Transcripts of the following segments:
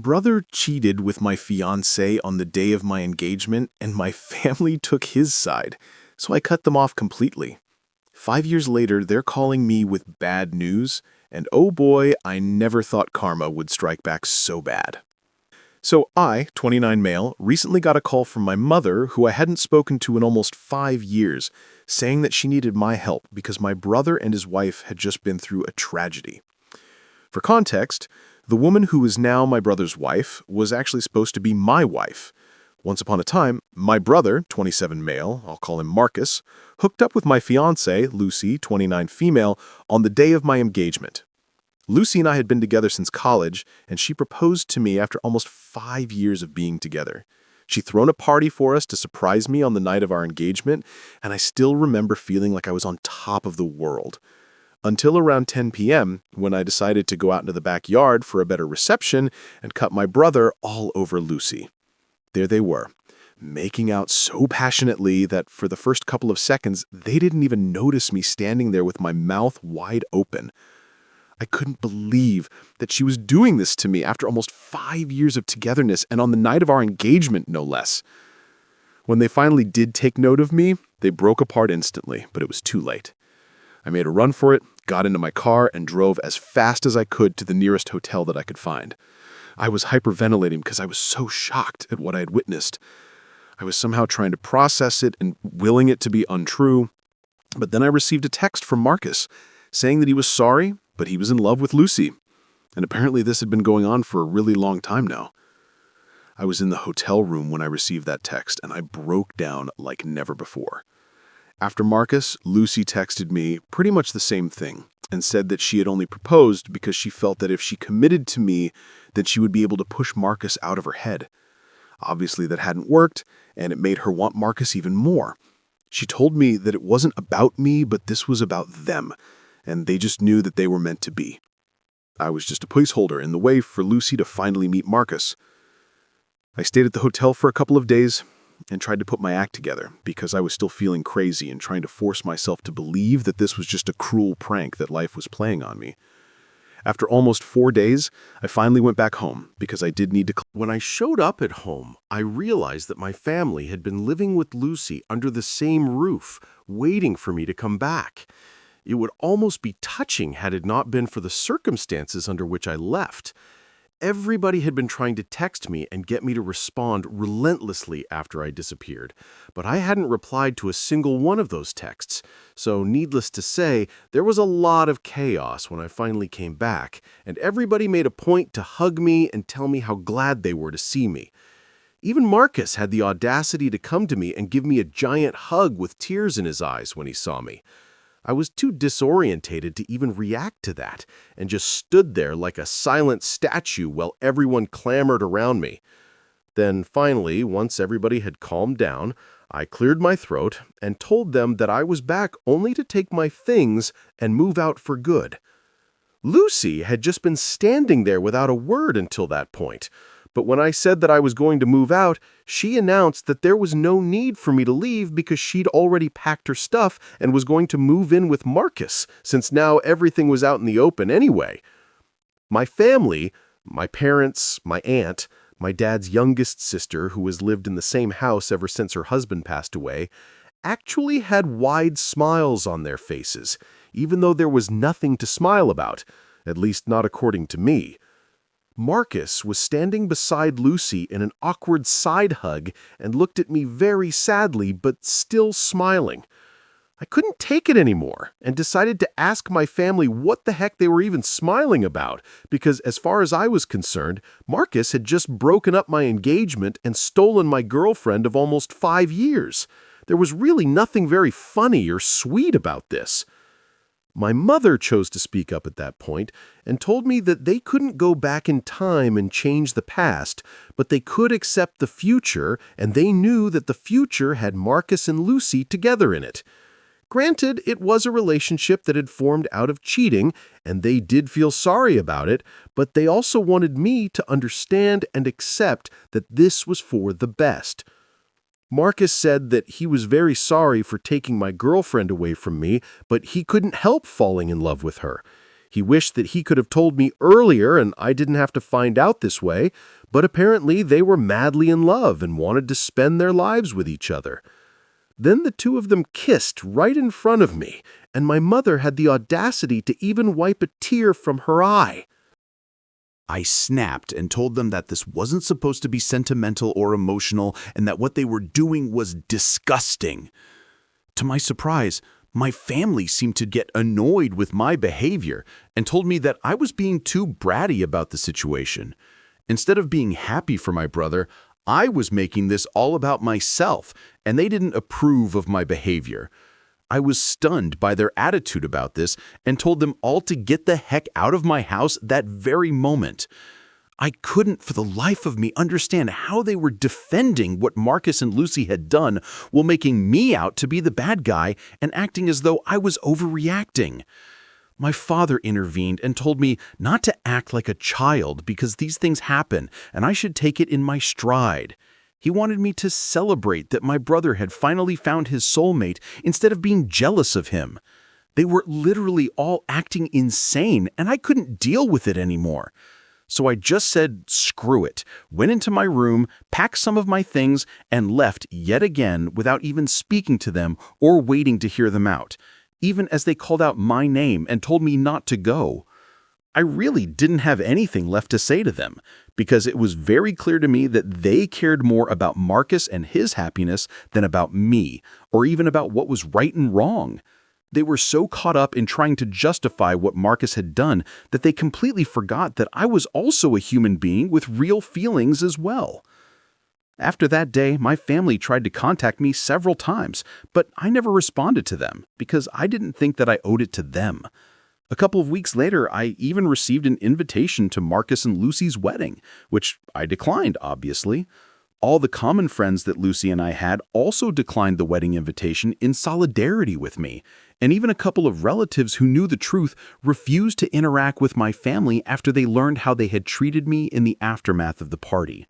brother cheated with my fiancée on the day of my engagement, and my family took his side, so I cut them off completely. 5 years later, they're calling me with bad news, and oh boy, I never thought karma would strike back so bad. So I, 29 male, recently got a call from my mother, who I hadn't spoken to in almost 5 years, saying that she needed my help because my brother and his wife had just been through a tragedy. For context, the woman who is now my brother's wife was actually supposed to be my wife. Once upon a time, my brother, 27 male, I'll call him Marcus, hooked up with my fiancée, Lucy, 29 female, on the day of my engagement. Lucy and I had been together since college, and she proposed to me after almost 5 years of being together. She'd thrown a party for us to surprise me on the night of our engagement, and I still remember feeling like I was on top of the world. Until around 10 p.m., when I decided to go out into the backyard for a better reception and cut my brother all over Lucy. There they were, making out so passionately that for the first couple of seconds, they didn't even notice me standing there with my mouth wide open. I couldn't believe that she was doing this to me after almost 5 years of togetherness and on the night of our engagement, no less. When they finally did take note of me, they broke apart instantly, but it was too late. I made a run for it, got into my car, and drove as fast as I could to the nearest hotel that I could find. I was hyperventilating because I was so shocked at what I had witnessed. I was somehow trying to process it and willing it to be untrue, but then I received a text from Marcus saying that he was sorry, but he was in love with Lucy, and apparently this had been going on for a really long time now. I was in the hotel room when I received that text, and I broke down like never before. After Marcus, Lucy texted me pretty much the same thing, and said that she had only proposed because she felt that if she committed to me, then she would be able to push Marcus out of her head. Obviously that hadn't worked, and it made her want Marcus even more. She told me that it wasn't about me, but this was about them, and they just knew that they were meant to be. I was just a placeholder in the way for Lucy to finally meet Marcus. I stayed at the hotel for a couple of days and tried to put my act together because I was still feeling crazy and trying to force myself to believe that this was just a cruel prank that life was playing on me. After almost 4 days, I finally went back home because I did need to. When I showed up at home, I realized that my family had been living with Lucy under the same roof, waiting for me to come back. It would almost be touching had it not been for the circumstances under which I left. Everybody had been trying to text me and get me to respond relentlessly after I disappeared, but I hadn't replied to a single one of those texts. So needless to say, there was a lot of chaos when I finally came back, and everybody made a point to hug me and tell me how glad they were to see me. Even Marcus had the audacity to come to me and give me a giant hug with tears in his eyes when he saw me. I was too disorientated to even react to that, and just stood there like a silent statue while everyone clamored around me. Then finally, once everybody had calmed down, I cleared my throat and told them that I was back only to take my things and move out for good. Lucy had just been standing there without a word until that point. But when I said that I was going to move out, she announced that there was no need for me to leave because she'd already packed her stuff and was going to move in with Marcus, since now everything was out in the open anyway. My family, my parents, my aunt, my dad's youngest sister, who has lived in the same house ever since her husband passed away, actually had wide smiles on their faces, even though there was nothing to smile about, at least not according to me. Marcus was standing beside Lucy in an awkward side hug and looked at me very sadly, but still smiling. I couldn't take it anymore and decided to ask my family what the heck they were even smiling about, because as far as I was concerned, Marcus had just broken up my engagement and stolen my girlfriend of almost 5 years. There was really nothing very funny or sweet about this. My mother chose to speak up at that point and told me that they couldn't go back in time and change the past, but they could accept the future, and they knew that the future had Marcus and Lucy together in it. Granted, it was a relationship that had formed out of cheating, and they did feel sorry about it, but they also wanted me to understand and accept that this was for the best. Marcus said that he was very sorry for taking my girlfriend away from me, but he couldn't help falling in love with her. He wished that he could have told me earlier and I didn't have to find out this way, but apparently they were madly in love and wanted to spend their lives with each other. Then the two of them kissed right in front of me, and my mother had the audacity to even wipe a tear from her eye. I snapped and told them that this wasn't supposed to be sentimental or emotional and that what they were doing was disgusting. To my surprise, my family seemed to get annoyed with my behavior and told me that I was being too bratty about the situation. Instead of being happy for my brother, I was making this all about myself, and they didn't approve of my behavior. I was stunned by their attitude about this and told them all to get the heck out of my house that very moment. I couldn't for the life of me understand how they were defending what Marcus and Lucy had done while making me out to be the bad guy and acting as though I was overreacting. My father intervened and told me not to act like a child because these things happen and I should take it in my stride. He wanted me to celebrate that my brother had finally found his soulmate instead of being jealous of him. They were literally all acting insane, and I couldn't deal with it anymore. So I just said, screw it, went into my room, packed some of my things, and left yet again without even speaking to them or waiting to hear them out, even as they called out my name and told me not to go. I really didn't have anything left to say to them, because it was very clear to me that they cared more about Marcus and his happiness than about me, or even about what was right and wrong. They were so caught up in trying to justify what Marcus had done that they completely forgot that I was also a human being with real feelings as well. After that day, my family tried to contact me several times, but I never responded to them because I didn't think that I owed it to them. A couple of weeks later, I even received an invitation to Marcus and Lucy's wedding, which I declined, obviously. All the common friends that Lucy and I had also declined the wedding invitation in solidarity with me, and even a couple of relatives who knew the truth refused to interact with my family after they learned how they had treated me in the aftermath of the party.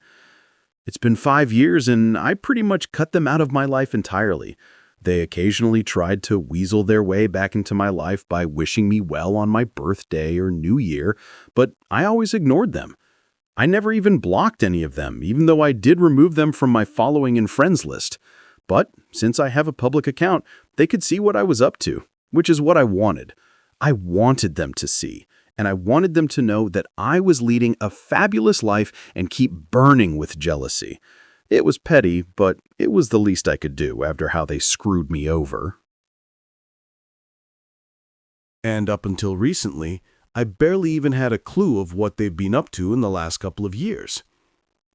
It's been 5 years, and I pretty much cut them out of my life entirely. They occasionally tried to weasel their way back into my life by wishing me well on my birthday or New Year, but I always ignored them. I never even blocked any of them, even though I did remove them from my following and friends list. But since I have a public account, they could see what I was up to, which is what I wanted. I wanted them to see, and I wanted them to know that I was leading a fabulous life and keep burning with jealousy. It was petty, but it was the least I could do after how they screwed me over. And up until recently, I barely even had a clue of what they've been up to in the last couple of years.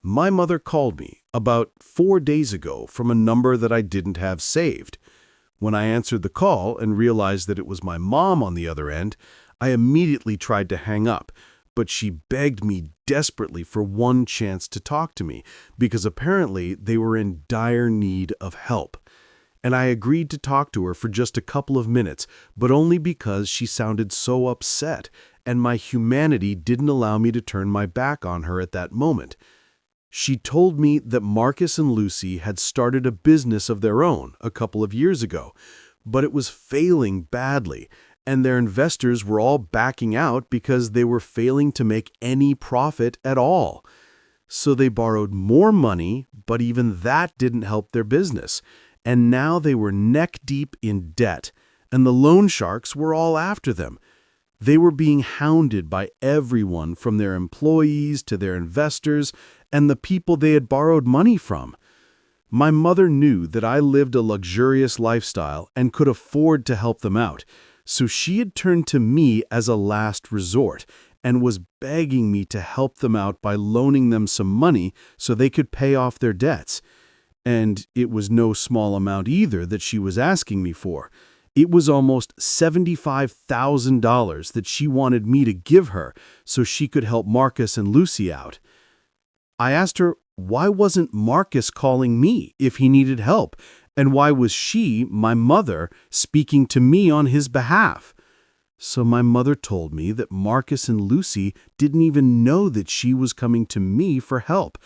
My mother called me about 4 days ago from a number that I didn't have saved. When I answered the call and realized that it was my mom on the other end, I immediately tried to hang up, but she begged me desperately for one chance to talk to me because apparently they were in dire need of help. And I agreed to talk to her for just a couple of minutes, but only because she sounded so upset, and my humanity didn't allow me to turn my back on her at that moment. She told me that Marcus and Lucy had started a business of their own a couple of years ago, but it was failing badly, and their investors were all backing out because they were failing to make any profit at all. So they borrowed more money, but even that didn't help their business. And now they were neck deep in debt, and the loan sharks were all after them. They were being hounded by everyone from their employees to their investors and the people they had borrowed money from. My mother knew that I lived a luxurious lifestyle and could afford to help them out, so she had turned to me as a last resort and was begging me to help them out by loaning them some money so they could pay off their debts. And it was no small amount either that she was asking me for. It was almost $75,000 that she wanted me to give her so she could help Marcus and Lucy out. I asked her, why wasn't Marcus calling me if he needed help? And why was she, my mother, speaking to me on his behalf? So my mother told me that Marcus and Lucy didn't even know that she was coming to me for help,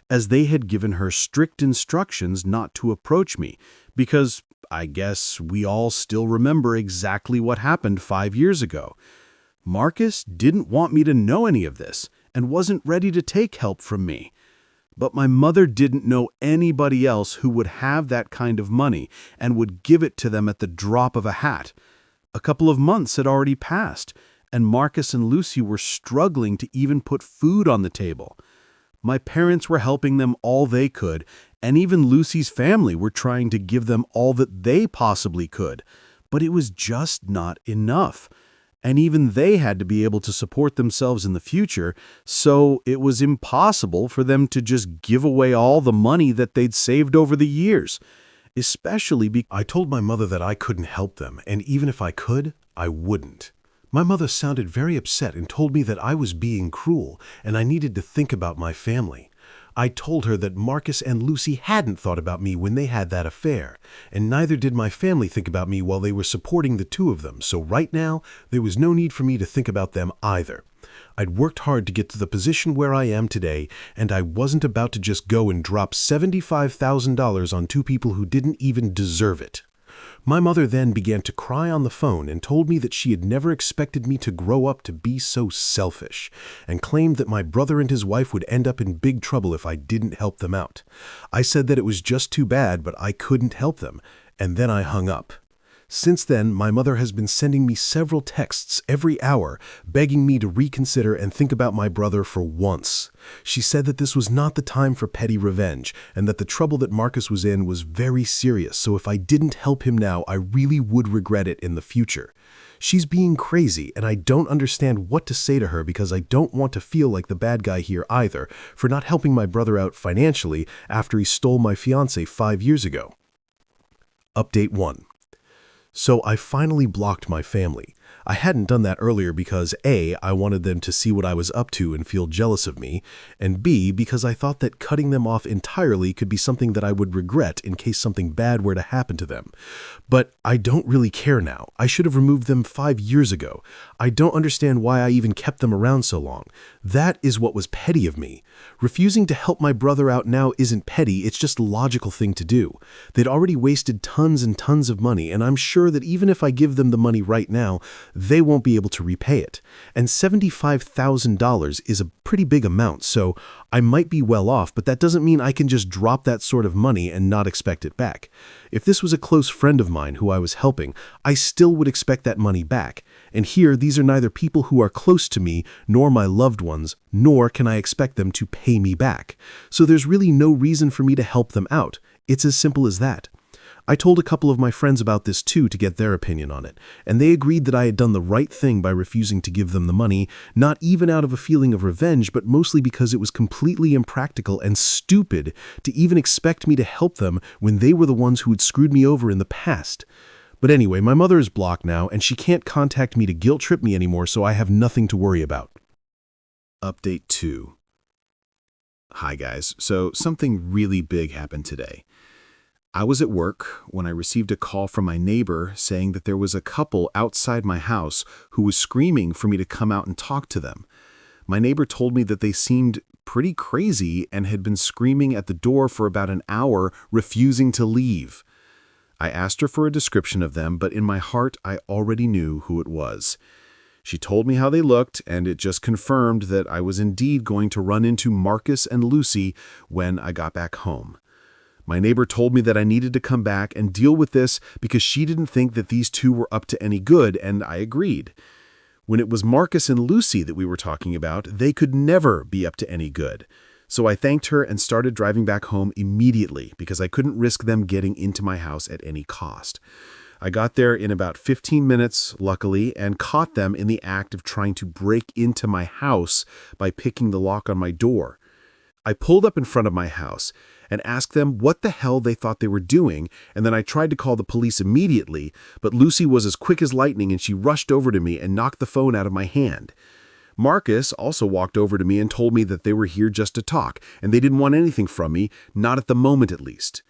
as they had given her strict instructions not to approach me, because I guess we all still remember exactly what happened 5 years ago. Marcus didn't want me to know any of this and wasn't ready to take help from me. But my mother didn't know anybody else who would have that kind of money and would give it to them at the drop of a hat. A couple of months had already passed, and Marcus and Lucy were struggling to even put food on the table. My parents were helping them all they could, and even Lucy's family were trying to give them all that they possibly could. But it was just not enough. And even they had to be able to support themselves in the future, so it was impossible for them to just give away all the money that they'd saved over the years. Especially because I told my mother that I couldn't help them, and even if I could, I wouldn't. My mother sounded very upset and told me that I was being cruel and I needed to think about my family. I told her that Marcus and Lucy hadn't thought about me when they had that affair, and neither did my family think about me while they were supporting the two of them, so right now, there was no need for me to think about them either. I'd worked hard to get to the position where I am today, and I wasn't about to just go and drop $75,000 on two people who didn't even deserve it. My mother then began to cry on the phone and told me that she had never expected me to grow up to be so selfish, and claimed that my brother and his wife would end up in big trouble if I didn't help them out. I said that it was just too bad, but I couldn't help them, and then I hung up. Since then, my mother has been sending me several texts every hour, begging me to reconsider and think about my brother for once. She said that this was not the time for petty revenge, and that the trouble that Marcus was in was very serious, so if I didn't help him now, I really would regret it in the future. She's being crazy, and I don't understand what to say to her because I don't want to feel like the bad guy here either, for not helping my brother out financially after he stole my fiancée 5 years ago. Update 1. So I finally blocked my family. I hadn't done that earlier because A, I wanted them to see what I was up to and feel jealous of me, and B, because I thought that cutting them off entirely could be something that I would regret in case something bad were to happen to them. But I don't really care now. I should have removed them 5 years ago. I don't understand why I even kept them around so long. That is what was petty of me. Refusing to help my brother out now isn't petty, it's just a logical thing to do. They'd already wasted tons and tons of money, and I'm sure that even if I give them the money right now, they won't be able to repay it. And $75,000 is a pretty big amount, so I might be well off, but that doesn't mean I can just drop that sort of money and not expect it back. If this was a close friend of mine who I was helping, I still would expect that money back. And here, these are neither people who are close to me, nor my loved ones, nor can I expect them to pay me back. So there's really no reason for me to help them out. It's as simple as that. I told a couple of my friends about this too to get their opinion on it, and they agreed that I had done the right thing by refusing to give them the money, not even out of a feeling of revenge, but mostly because it was completely impractical and stupid to even expect me to help them when they were the ones who had screwed me over in the past. But anyway, my mother is blocked now, and she can't contact me to guilt trip me anymore, so I have nothing to worry about. Update 2. Hi guys, so something really big happened today. I was at work when I received a call from my neighbor saying that there was a couple outside my house who was screaming for me to come out and talk to them. My neighbor told me that they seemed pretty crazy and had been screaming at the door for about an hour, refusing to leave. I asked her for a description of them, but in my heart, I already knew who it was. She told me how they looked, and it just confirmed that I was indeed going to run into Marcus and Lucy when I got back home. My neighbor told me that I needed to come back and deal with this because she didn't think that these two were up to any good, and I agreed. When it was Marcus and Lucy that we were talking about, they could never be up to any good. So I thanked her and started driving back home immediately because I couldn't risk them getting into my house at any cost. I got there in about 15 minutes, luckily, and caught them in the act of trying to break into my house by picking the lock on my door. I pulled up in front of my house and asked them what the hell they thought they were doing, and then I tried to call the police immediately, but Lucy was as quick as lightning and she rushed over to me and knocked the phone out of my hand. Marcus also walked over to me and told me that they were here just to talk, and they didn't want anything from me, not at the moment at least.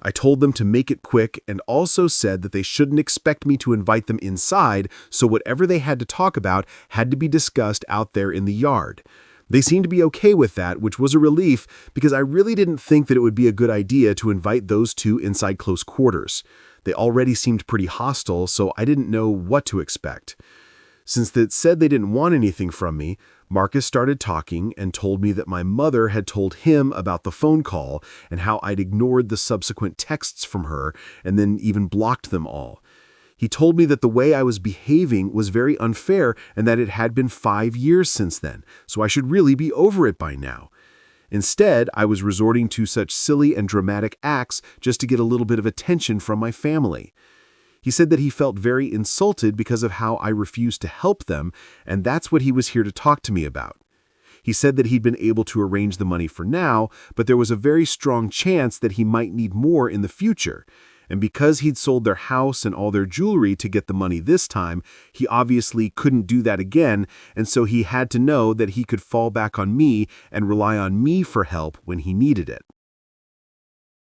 I told them to make it quick and also said that they shouldn't expect me to invite them inside, so whatever they had to talk about had to be discussed out there in the yard. They seemed to be okay with that, which was a relief because I really didn't think that it would be a good idea to invite those two inside close quarters. They already seemed pretty hostile, so I didn't know what to expect. Since it said they didn't want anything from me, Marcus started talking and told me that my mother had told him about the phone call and how I'd ignored the subsequent texts from her and then even blocked them all. He told me that the way I was behaving was very unfair and that it had been 5 years since then, so I should really be over it by now. Instead, I was resorting to such silly and dramatic acts just to get a little bit of attention from my family. He said that he felt very insulted because of how I refused to help them, and that's what he was here to talk to me about. He said that he'd been able to arrange the money for now, but there was a very strong chance that he might need more in the future. And because he'd sold their house and all their jewelry to get the money this time, he obviously couldn't do that again, and so he had to know that he could fall back on me and rely on me for help when he needed it.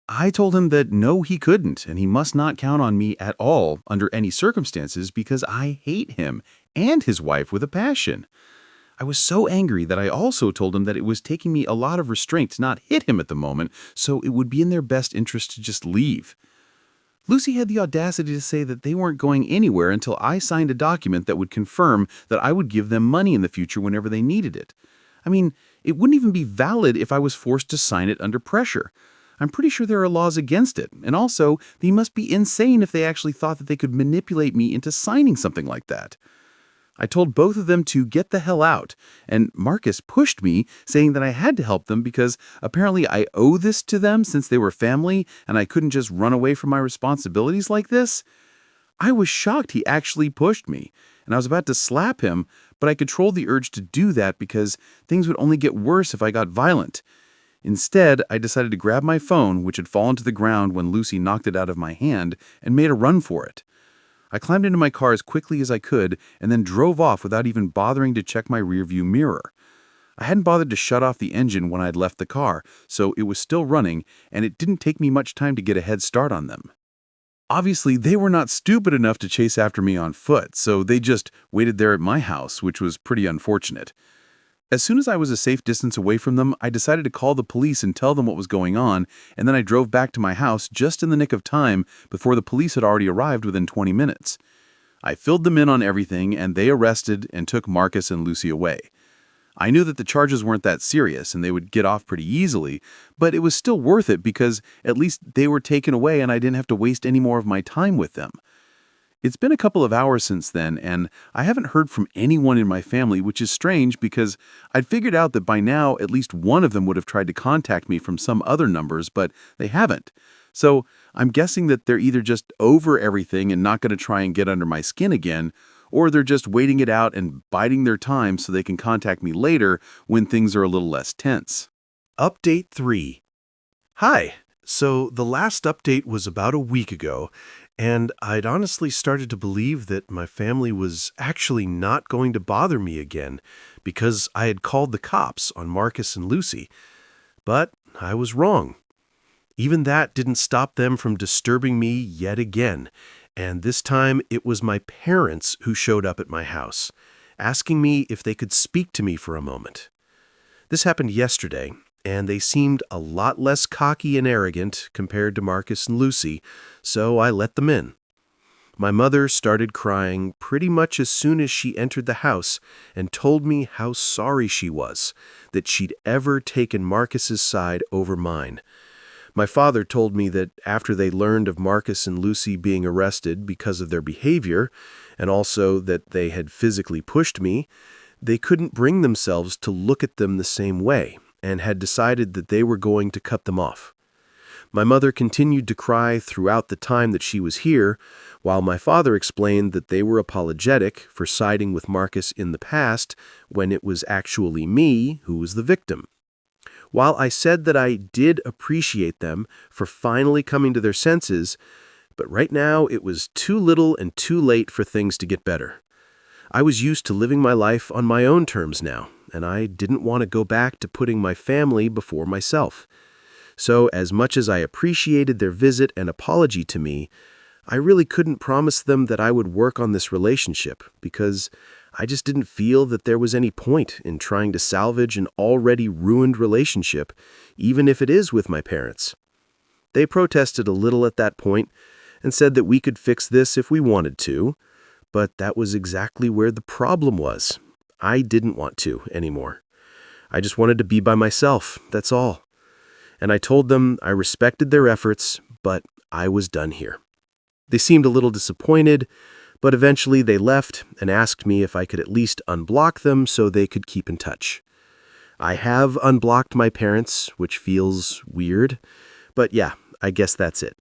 I told him that no, he couldn't, and he must not count on me at all under any circumstances because I hate him and his wife with a passion. I was so angry that I also told him that it was taking me a lot of restraint to not hit him at the moment, so it would be in their best interest to just leave. Lucy had the audacity to say that they weren't going anywhere until I signed a document that would confirm that I would give them money in the future whenever they needed it. I mean, it wouldn't even be valid if I was forced to sign it under pressure. I'm pretty sure there are laws against it, and also, they must be insane if they actually thought that they could manipulate me into signing something like that. I told both of them to get the hell out, and Marcus pushed me, saying that I had to help them because apparently I owe this to them since they were family and I couldn't just run away from my responsibilities like this. I was shocked he actually pushed me, and I was about to slap him, but I controlled the urge to do that because things would only get worse if I got violent. Instead, I decided to grab my phone, which had fallen to the ground when Lucy knocked it out of my hand, and made a run for it. I climbed into my car as quickly as I could and then drove off without even bothering to check my rearview mirror. I hadn't bothered to shut off the engine when I'd left the car, so it was still running, and it didn't take me much time to get a head start on them. Obviously, they were not stupid enough to chase after me on foot, so they just waited there at my house, which was pretty unfortunate. As soon as I was a safe distance away from them, I decided to call the police and tell them what was going on, and then I drove back to my house just in the nick of time before the police had already arrived within 20 minutes. I filled them in on everything, and they arrested and took Marcus and Lucy away. I knew that the charges weren't that serious and they would get off pretty easily, but it was still worth it because at least they were taken away and I didn't have to waste any more of my time with them. It's been a couple of hours since then, and I haven't heard from anyone in my family, which is strange because I'd figured out that by now at least one of them would have tried to contact me from some other numbers, but they haven't. So I'm guessing that they're either just over everything and not going to try and get under my skin again, or they're just waiting it out and biding their time so they can contact me later when things are a little less tense. Update 3. Hi. So the last update was about a week ago, and I'd honestly started to believe that my family was actually not going to bother me again because I had called the cops on Marcus and Lucy. But I was wrong. Even that didn't stop them from disturbing me yet again, and this time it was my parents who showed up at my house, asking me if they could speak to me for a moment. This happened yesterday, and they seemed a lot less cocky and arrogant compared to Marcus and Lucy, so I let them in. My mother started crying pretty much as soon as she entered the house and told me how sorry she was that she'd ever taken Marcus's side over mine. My father told me that after they learned of Marcus and Lucy being arrested because of their behavior, and also that they had physically pushed me, they couldn't bring themselves to look at them the same way, and had decided that they were going to cut them off. My mother continued to cry throughout the time that she was here, while my father explained that they were apologetic for siding with Marcus in the past when it was actually me who was the victim. While I said that I did appreciate them for finally coming to their senses, but right now it was too little and too late for things to get better. I was used to living my life on my own terms now, and I didn't want to go back to putting my family before myself. So as much as I appreciated their visit and apology to me, I really couldn't promise them that I would work on this relationship because I just didn't feel that there was any point in trying to salvage an already ruined relationship, even if it is with my parents. They protested a little at that point and said that we could fix this if we wanted to, But that was exactly where the problem was. I didn't want to anymore. I just wanted to be by myself, that's all. And I told them I respected their efforts, but I was done here. They seemed a little disappointed, but eventually they left and asked me if I could at least unblock them so they could keep in touch. I have unblocked my parents, which feels weird, but yeah, I guess that's it.